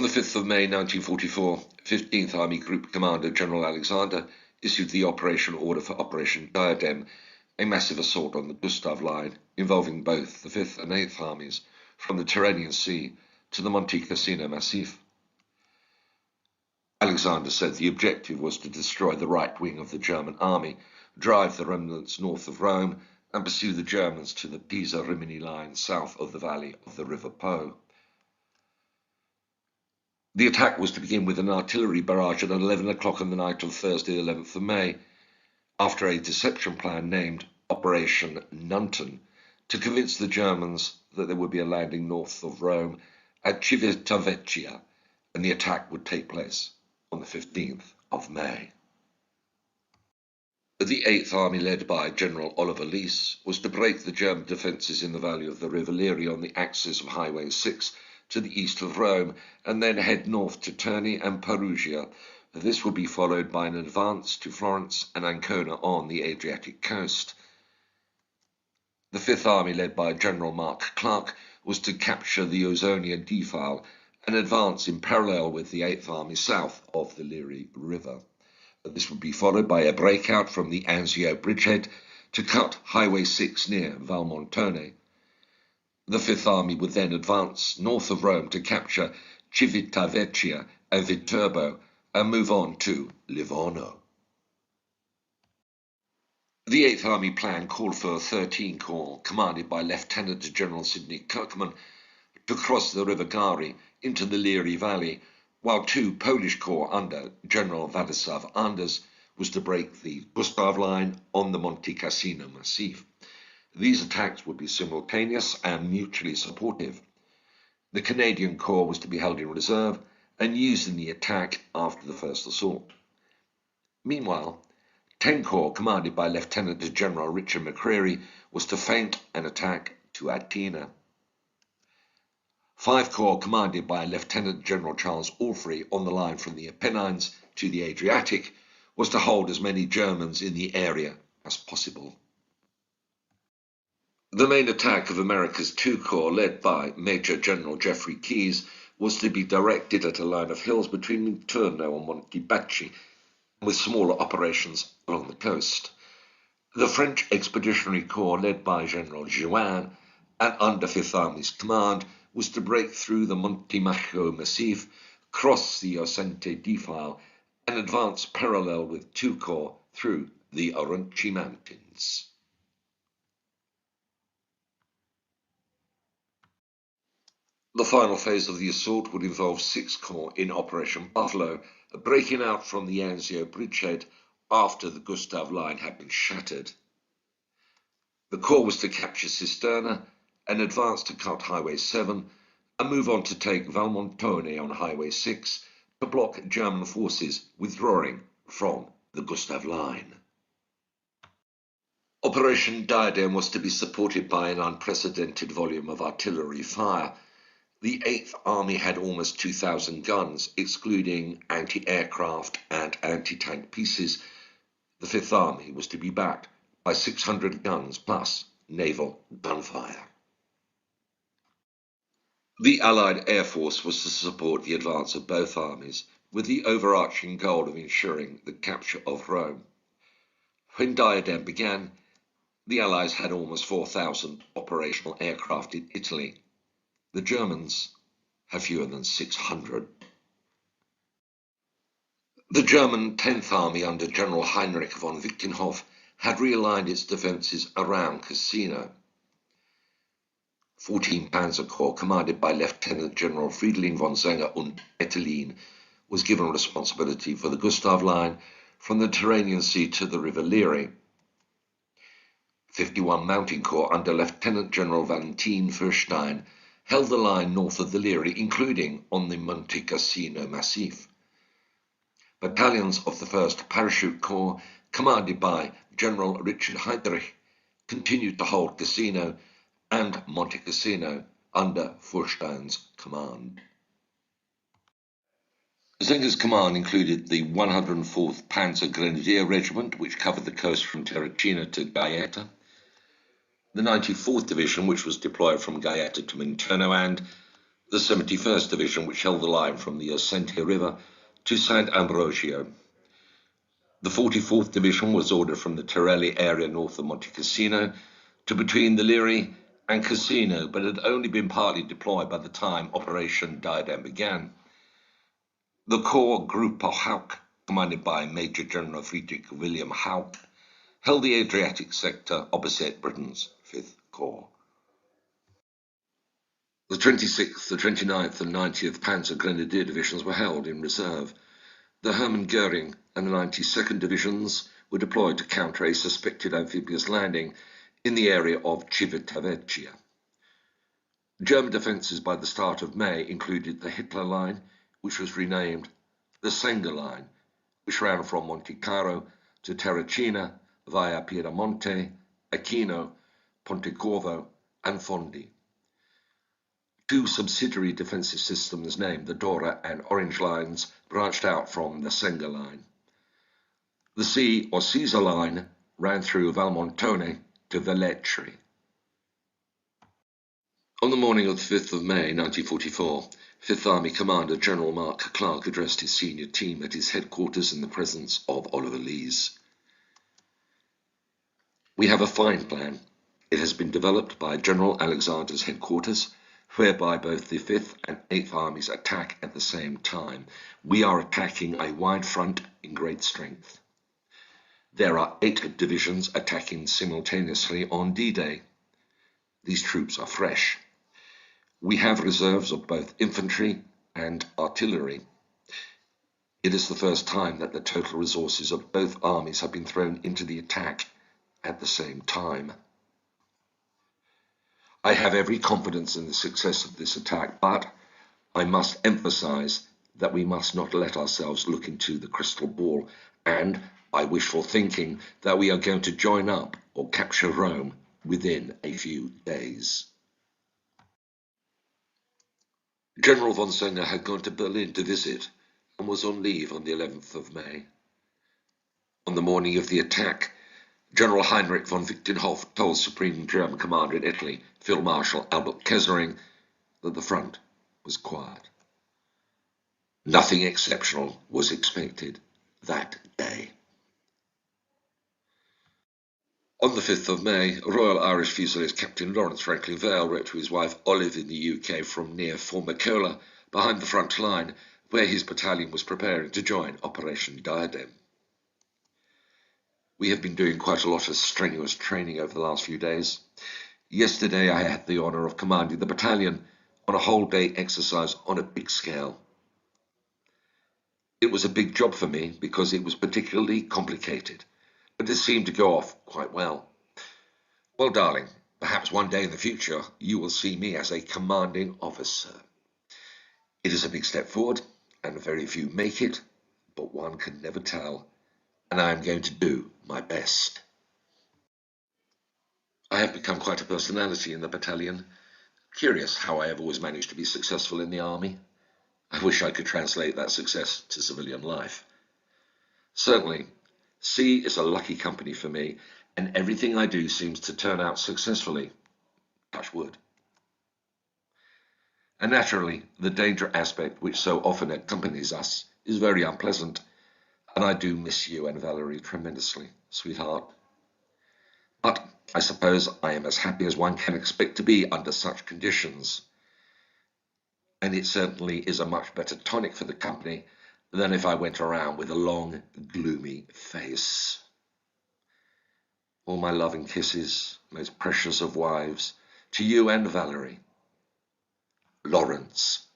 the 5th of May 1944, 15th Army Group Commander General Alexander issued the operation order for Operation Diadem, a massive assault on the Gustav Line involving both the 5th and 8th Armies from the Tyrrhenian Sea to the Monte Cassino Massif. Alexander said the objective was to destroy the right wing of the German army, drive the remnants north of Rome, and pursue the Germans to the Pisa-Rimini line south of the valley of the River Po. The attack was to begin with an artillery barrage at 11 o'clock on the night of Thursday, 11th of May, after a deception plan named Operation Diadem, to convince the Germans that there would be a landing north of Rome at Civitavecchia, and the attack would take place on the 15th of May. The 8th Army, led by General Oliver Leese, was to break the German defences in the valley of the River Liri on the axis of Highway 6 to the east of Rome, and then head north to Terni and Perugia. This would be followed by an advance to Florence and Ancona on the Adriatic coast. The 5th Army, led by General Mark Clark, was to capture the Ausonia defile and advance in parallel with the 8th Army south of the Liri River. This would be followed by a breakout from the Anzio bridgehead to cut Highway 6 near Valmontone. The 5th Army would then advance north of Rome to capture Civitavecchia and Viterbo and move on to Livorno. The 8th Army plan called for 13 Corps, commanded by Lieutenant General Sidney Kirkman, to cross the River Gari into the Liri Valley, while 2 Polish Corps under General Władysław Anders was to break the Gustav Line on the Monte Cassino Massif. These attacks would be simultaneous and mutually supportive. The Canadian Corps was to be held in reserve and used in the attack after the first assault. Meanwhile, 10 Corps, commanded by Lieutenant General Richard McCreary, was to feint an attack to Atina. 5 Corps, commanded by Lieutenant General Charles Alfrey on the line from the Apennines to the Adriatic, was to hold as many Germans in the area as possible. The main attack of America's 2 Corps, led by Major General Jeffrey Keyes, was to be directed at a line of hills between Minturno and Montebacci, with smaller operations along the coast. The French Expeditionary Corps, led by General Juin and under 5th Army's command, was to break through the Monte Macho Massif, cross the Osente defile, and advance parallel with 2 Corps through the Aurunci Mountains. The final phase of the assault would involve 6 Corps in Operation Buffalo, breaking out from the Anzio bridgehead after the Gustav Line had been shattered. The Corps was to capture Cisterna and advance to cut Highway 7 and move on to take Valmontone on Highway 6 to block German forces withdrawing from the Gustav Line. Operation Diadem was to be supported by an unprecedented volume of artillery fire. The 8th Army had almost 2,000 guns, excluding anti-aircraft and anti-tank pieces. The 5th Army was to be backed by 600 guns plus naval gunfire. The Allied Air Force was to support the advance of both armies, with the overarching goal of ensuring the capture of Rome. When Diadem began, the Allies had almost 4,000 operational aircraft in Italy. The Germans have fewer than 600. The German 10th Army under General Heinrich von Wittgenhoff had realigned its defences around Cassino. 14 Panzer Corps, commanded by Lieutenant General Friedling von Zenger und Ettelin, was given responsibility for the Gustav Line from the Tyrrhenian Sea to the River Liri. 51 Mountain Corps under Lieutenant General Valentin Fürstein held the line north of the Liri, including on the Monte Cassino Massif. Battalions of the 1st Parachute Corps, commanded by General Richard Heydrich, continued to hold Cassino and Monte Cassino under Fürstein's command. Zenger's command included the 104th Panzer Grenadier Regiment, which covered the coast from Terracina to Gaeta, the 94th Division, which was deployed from Gaeta to Minturno, and the 71st Division, which held the line from the Ascentia River to St. Ambrogio. The 44th Division was ordered from the Torelli area north of Monte Cassino to between the Liri and Cassino, but had only been partly deployed by the time Operation Diadem began. The Corps Gruppe Hauck, commanded by Major General Friedrich William Hauck, held the Adriatic sector opposite Britain's 5th Corps. The 26th, the 29th and 90th Panzer Grenadier Divisions were held in reserve. The Hermann Goering and the 92nd Divisions were deployed to counter a suspected amphibious landing in the area of Civitavecchia. German defences by the start of May included the Hitler Line, which was renamed the Senga Line, which ran from Monte Caro to Terracina via Piedamonte, Aquino, Pontecorvo and Fondi. Two subsidiary defensive systems named the Dora and Orange Lines branched out from the Senga Line. The C or Caesar Line ran through Valmontone to Velletri. On the morning of the 5th of May 1944, 5th Army Commander General Mark Clark addressed his senior team at his headquarters in the presence of Oliver Lees. We have a fine plan. It has been developed by General Alexander's headquarters, whereby both the 5th and 8th Armies attack at the same time. We are attacking a wide front in great strength. There are 8 divisions attacking simultaneously on D-Day. These troops are fresh. We have reserves of both infantry and artillery. It is the first time that the total resources of both armies have been thrown into the attack at the same time. I have every confidence in the success of this attack, but I must emphasize that we must not let ourselves look into the crystal ball and, by wishful thinking, that we are going to join up or capture Rome within a few days. General von Senger had gone to Berlin to visit and was on leave on the 11th of May. On the morning of the attack, General Heinrich von Wichtenhoff told Supreme German Commander in Italy, Field Marshal Albert Kesselring, that the front was quiet. Nothing exceptional was expected that day. On the 5th of May, Royal Irish Fusiliers Captain Lawrence Franklin Vale wrote to his wife Olive in the UK from near Formicola, behind the front line, where his battalion was preparing to join Operation Diadem. We have been doing quite a lot of strenuous training over the last few days. Yesterday I had the honour of commanding the battalion on a whole-day exercise on a big scale. It was a big job for me because it was particularly complicated, but it seemed to go off quite well. Well, darling, perhaps one day in the future you will see me as a commanding officer. It is a big step forward, and very few make it, but one can never tell, and I am going to do my best. I have become quite a personality in the battalion. Curious how I have always managed to be successful in the army. I wish I could translate that success to civilian life. Certainly, C is a lucky company for me, and everything I do seems to turn out successfully. Touch wood. And naturally, the danger aspect which so often accompanies us is very unpleasant, and I do miss you and Valerie tremendously, sweetheart. But I suppose I am as happy as one can expect to be under such conditions. And it certainly is a much better tonic for the company than if I went around with a long, gloomy face. All my loving kisses, most precious of wives, to you and Valerie. Lawrence.